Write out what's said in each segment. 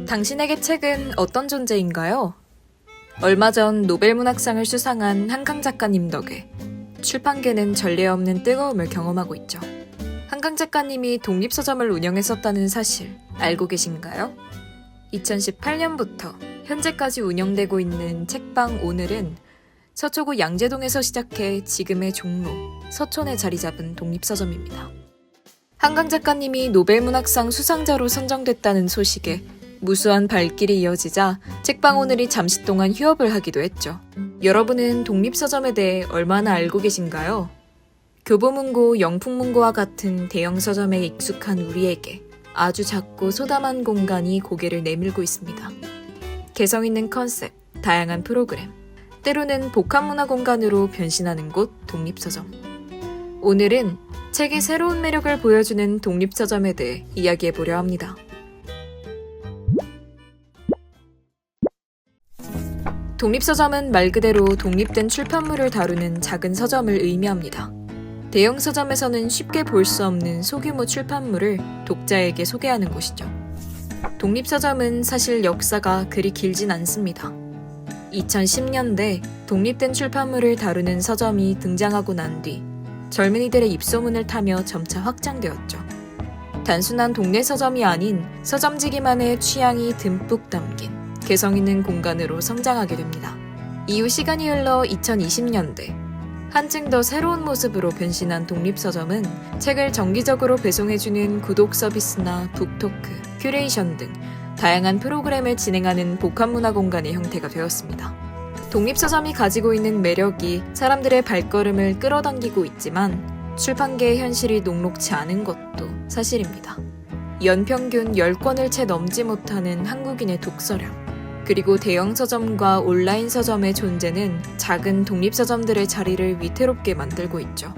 당신에게 책은 어떤 존재인가요? 얼마 전 노벨문학상을 수상한 한강 작가님 덕에 출판계는 전례 없는 뜨거움을 경험하고 있죠. 한강 작가님이 독립서점을 운영했었다는 사실 알고 계신가요? 2018년부터 현재까지 운영되고 있는 책방 오늘은 서초구 양재동에서 시작해 지금의 종로, 서촌에 자리 잡은 독립서점입니다. 한강 작가님이 노벨문학상 수상자로 선정됐다는 소식에 무수한 발길이 이어지자 책방 오늘이 잠시 동안 휴업을 하기도 했죠. 여러분은 독립서점에 대해 얼마나 알고 계신가요? 교보문고, 영풍문고와 같은 대형 서점에 익숙한 우리에게 아주 작고 소담한 공간이 고개를 내밀고 있습니다. 개성 있는 컨셉, 다양한 프로그램, 때로는 복합문화 공간으로 변신하는 곳 독립서점. 오늘은 책의 새로운 매력을 보여주는 독립서점에 대해 이야기해보려 합니다. 독립서점은 말 그대로 독립된 출판물을 다루는 작은 서점을 의미합니다. 대형 서점에서는 쉽게 볼 수 없는 소규모 출판물을 독자에게 소개하는 곳이죠. 독립서점은 사실 역사가 그리 길진 않습니다. 2010년대 독립된 출판물을 다루는 서점이 등장하고 난 뒤 젊은이들의 입소문을 타며 점차 확장되었죠. 단순한 동네 서점이 아닌 서점지기만의 취향이 듬뿍 담긴 개성 있는 공간으로 성장하게 됩니다. 이후 시간이 흘러 2020년대 한층 더 새로운 모습으로 변신한 독립서점은 책을 정기적으로 배송해주는 구독 서비스나 북토크, 큐레이션 등 다양한 프로그램을 진행하는 복합문화 공간의 형태가 되었습니다. 독립서점이 가지고 있는 매력이 사람들의 발걸음을 끌어당기고 있지만 출판계의 현실이 녹록지 않은 것도 사실입니다. 연평균 10권을 채 넘지 못하는 한국인의 독서량, 그리고 대형 서점과 온라인 서점의 존재는 작은 독립서점들의 자리를 위태롭게 만들고 있죠.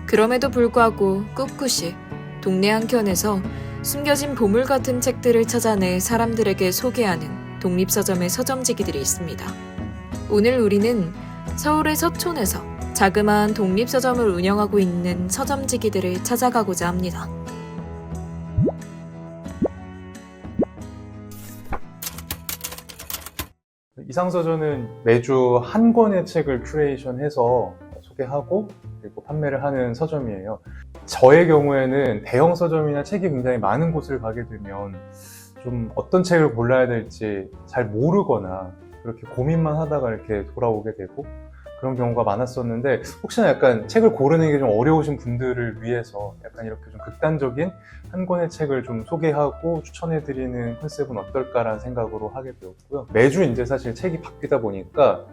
그럼에도 불구하고 꿋꿋이 동네 한켠에서 숨겨진 보물 같은 책들을 찾아내 사람들에게 소개하는 독립서점의 서점지기들이 있습니다. 오늘 우리는 서울의 서촌에서 자그마한 독립서점을 운영하고 있는 서점지기들을 찾아가고자 합니다. 이상서점은 매주 한 권의 책을 큐레이션해서 소개하고 그리고 판매를 하는 서점이에요. 저의 경우에는 대형 서점이나 책이 굉장히 많은 곳을 가게 되면 좀 어떤 책을 골라야 될지 잘 모르거나 그렇게 고민만 하다가 이렇게 돌아오게 되고 그런 경우가 많았었는데, 혹시나 약간 책을 고르는 게 좀 어려우신 분들을 위해서 약간 이렇게 좀 극단적인 한 권의 책을 좀 소개하고 추천해드리는 컨셉은 어떨까라는 생각으로 하게 되었고요. 매주 이제 사실 책이 바뀌다 보니까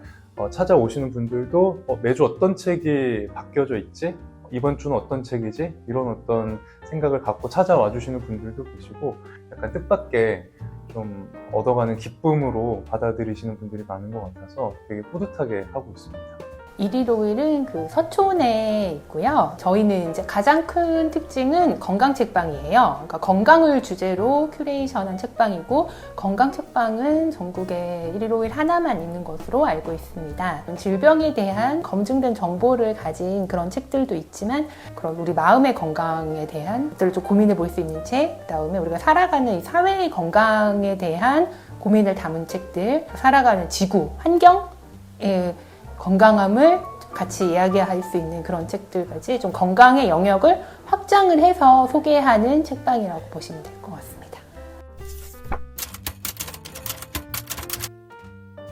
찾아오시는 분들도 매주 어떤 책이 바뀌어져 있지? 이번 주는 어떤 책이지? 이런 어떤 생각을 갖고 찾아와 주시는 분들도 계시고, 약간 뜻밖의 좀 얻어가는 기쁨으로 받아들이시는 분들이 많은 것 같아서 되게 뿌듯하게 하고 있습니다. 1일 5일은 그 서촌에 있고요. 저희는 이제 가장 큰 특징은 건강 책방이에요. 그러니까 건강을 주제로 큐레이션한 책방이고, 건강 책방은 전국에 1일 5일 하나만 있는 것으로 알고 있습니다. 질병에 대한 검증된 정보를 가진 그런 책들도 있지만, 그런 우리 마음의 건강에 대한 것들을 좀 고민해 볼 수 있는 책, 그다음에 우리가 살아가는 이 사회의 건강에 대한 고민을 담은 책들, 살아가는 지구, 환경의 건강함을 같이 이야기할 수 있는 그런 책들까지 좀 건강의 영역을 확장을 해서 소개하는 책방이라고 보시면 될 것 같습니다.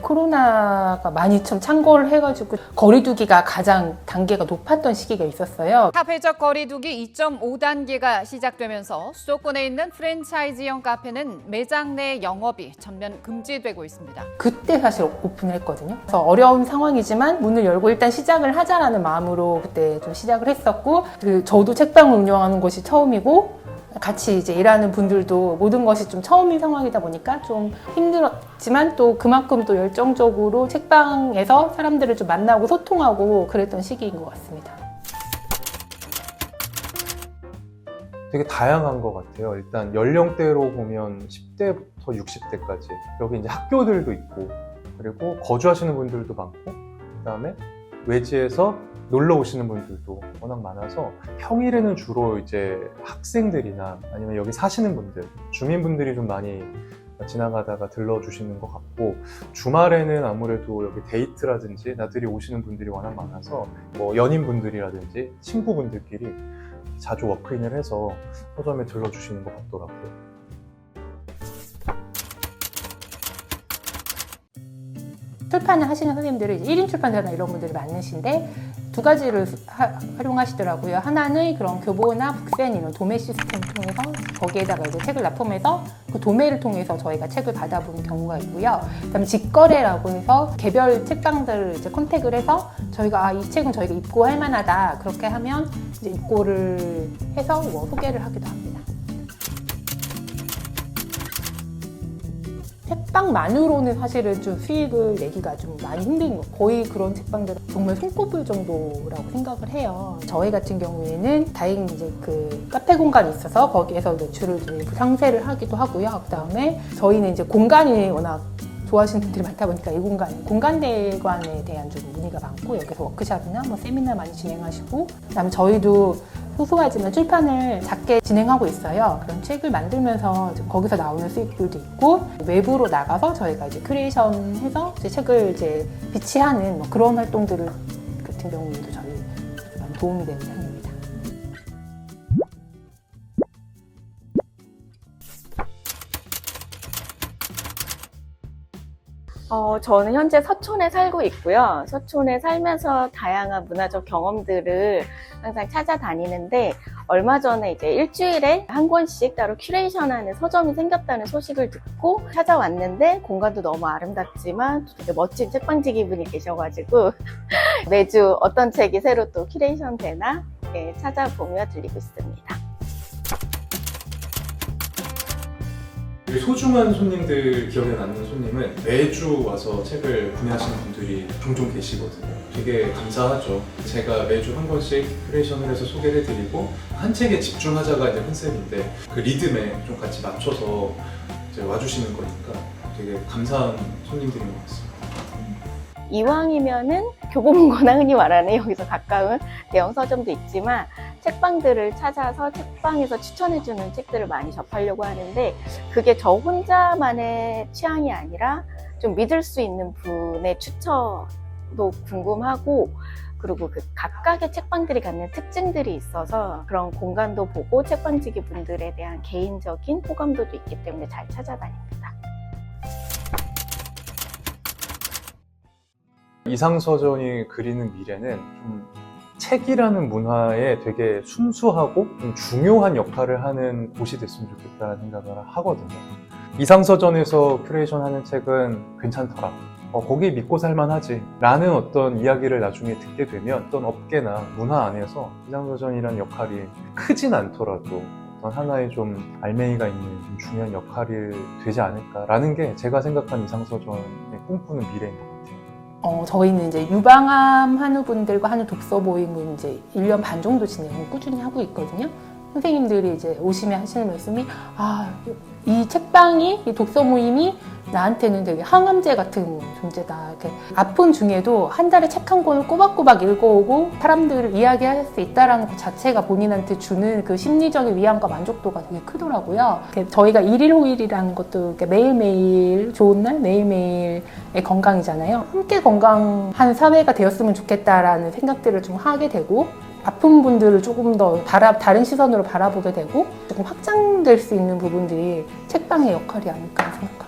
코로나가 많이 좀 창궐을 해가지고 거리두기가 가장 단계가 높았던 시기가 있었어요. 사회적 거리두기 2.5단계가 시작되면서 수도권에 있는 프랜차이즈형 카페는 매장 내 영업이 전면 금지되고 있습니다. 그때 사실 오픈을 했거든요. 그래서 어려운 상황이지만 문을 열고 일단 시작을 하자라는 마음으로 그때 좀 시작을 했었고, 저도 책방을 운영하는 것이 처음이고 같이 이제 일하는 분들도 모든 것이 좀 처음인 상황이다 보니까 좀 힘들었지만 또 그만큼 또 열정적으로 책방에서 사람들을 좀 만나고 소통하고 그랬던 시기인 것 같습니다. 되게 다양한 것 같아요. 일단 연령대로 보면 10대부터 60대까지 여기 이제 학교들도 있고, 그리고 거주하시는 분들도 많고, 그다음에 외지에서 놀러 오시는 분들도 워낙 많아서 평일에는 주로 이제 학생들이나 아니면 여기 사시는 분들, 주민분들이 좀 많이 지나가다가 들러주시는 것 같고, 주말에는 아무래도 여기 데이트라든지 나들이 오시는 분들이 워낙 많아서 뭐 연인분들이라든지 친구분들끼리 자주 워크인을 해서 서점에 들러주시는 것 같더라고요. 출판을 하시는 선생님들은 1인 출판사나 이런 분들이 많으신데 두 가지를 활용하시더라고요. 하나는 그런 교보나 북센 이런 도매 시스템 통해서 거기에다가 이제 책을 납품해서 그 도매를 통해서 저희가 책을 받아보는 경우가 있고요. 그다음에 직거래라고 해서 개별 책방들을 이제 컨택을 해서 저희가 이 책은 저희가 입고할 만하다 그렇게 하면 이제 입고를 해서 뭐 소개를 하기도 합니다. 책방만으로는 사실은 좀 수익을 내기가 좀 많이 힘든 거. 거의 그런 책방들은 정말 손꼽을 정도라고 생각을 해요. 저희 같은 경우에는 다행히 이제 그 카페 공간이 있어서 거기에서 매출을 좀 상세를 하기도 하고요. 그다음에 저희는 이제 공간이 워낙 좋아하시는 분들이 많다 보니까 이 공간대관에 대한 좀 문의가 많고 여기서 워크숍이나 뭐 세미나 많이 진행하시고 그다음에 저희도 소소하지만 출판을 작게 진행하고 있어요. 그런 책을 만들면서 거기서 나오는 수익들도 있고 외부로 나가서 저희가 이제 큐레이션해서 이제 책을 이제 비치하는 뭐 그런 활동들을 같은 경우에도 저희 많이 도움이 되는 편입니다. 저는 현재 서촌에 살고 있고요. 서촌에 살면서 다양한 문화적 경험들을 항상 찾아다니는데 얼마 전에 이제 일주일에 한 권씩 따로 큐레이션하는 서점이 생겼다는 소식을 듣고 찾아왔는데 공간도 너무 아름답지만 되게 멋진 책방지기 분이 계셔가지고 매주 어떤 책이 새로 또 큐레이션 되나 찾아보며 들리고 있습니다. 소중한 손님들, 기억에 남는 손님은 매주 와서 책을 구매하시는 분들이 종종 계시거든요. 되게 감사하죠. 제가 매주 한 권씩 큐레이션을 해서 소개를 해드리고 한 책에 집중하자가 이제 컨셉인데 그 리듬에 좀 같이 맞춰서 이제 와주시는 거니까 되게 감사한 손님들인 것 같습니다. 이왕이면은 교보문고나 흔히 말하는 여기서 가까운 대형 서점도 있지만 책방들을 찾아서 책방에서 추천해주는 책들을 많이 접하려고 하는데 그게 저 혼자만의 취향이 아니라 좀 믿을 수 있는 분의 추천도 궁금하고 그리고 그 각각의 책방들이 갖는 특징들이 있어서 그런 공간도 보고 책방지기 분들에 대한 개인적인 호감도도 있기 때문에 잘 찾아다닙니다. 이상서전이 그리는 미래는 좀 책이라는 문화에 되게 순수하고 좀 중요한 역할을 하는 곳이 됐으면 좋겠다는 생각을 하거든요. 이상서전에서 큐레이션 하는 책은 괜찮더라. 거기 믿고 살만하지 라는 어떤 이야기를 나중에 듣게 되면 어떤 업계나 문화 안에서 이상서전이라는 역할이 크진 않더라도 어떤 하나의 좀 알맹이가 있는 좀 중요한 역할이 되지 않을까라는 게 제가 생각하는 이상서전의 꿈꾸는 미래인 것 같아요. 저희는 이제 유방암 한우분들과 한우 독서 모임을 이제 1년 반 정도 진행을 꾸준히 하고 있거든요. 선생님들이 이제 오시면 하시는 말씀이 이 책방이, 이 독서 모임이 나한테는 되게 항암제 같은 존재다. 이렇게 아픈 중에도 한 달에 책 한 권을 꼬박꼬박 읽어오고 사람들을 이야기할 수 있다는 것 자체가 본인한테 주는 그 심리적인 위안과 만족도가 되게 크더라고요. 저희가 일일호일이라는 것도 이렇게 매일매일 좋은 날 매일매일의 건강이잖아요. 함께 건강한 사회가 되었으면 좋겠다라는 생각들을 좀 하게 되고 아픈 분들을 조금 더 다른 시선으로 바라보게 되고 조금 확장될 수 있는 부분들이 책방의 역할이 아닐까 생각합니다.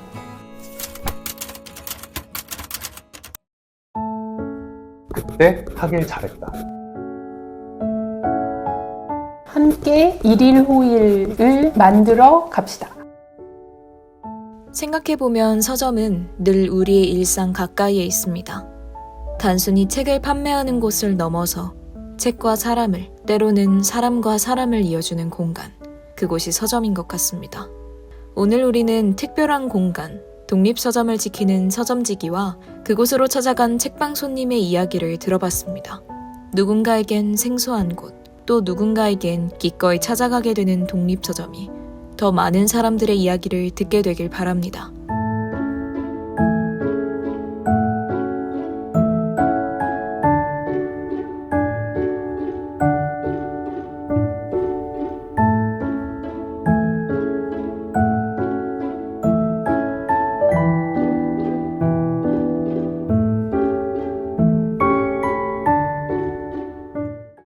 그때 하길 잘했다. 함께 일일호일을 만들어 갑시다. 생각해보면 서점은 늘 우리의 일상 가까이에 있습니다. 단순히 책을 판매하는 곳을 넘어서 책과 사람을, 때로는 사람과 사람을 이어주는 공간, 그곳이 서점인 것 같습니다. 오늘 우리는 특별한 공간, 독립서점을 지키는 서점지기와 그곳으로 찾아간 책방 손님의 이야기를 들어봤습니다. 누군가에겐 생소한 곳, 또 누군가에겐 기꺼이 찾아가게 되는 독립서점이 더 많은 사람들의 이야기를 듣게 되길 바랍니다.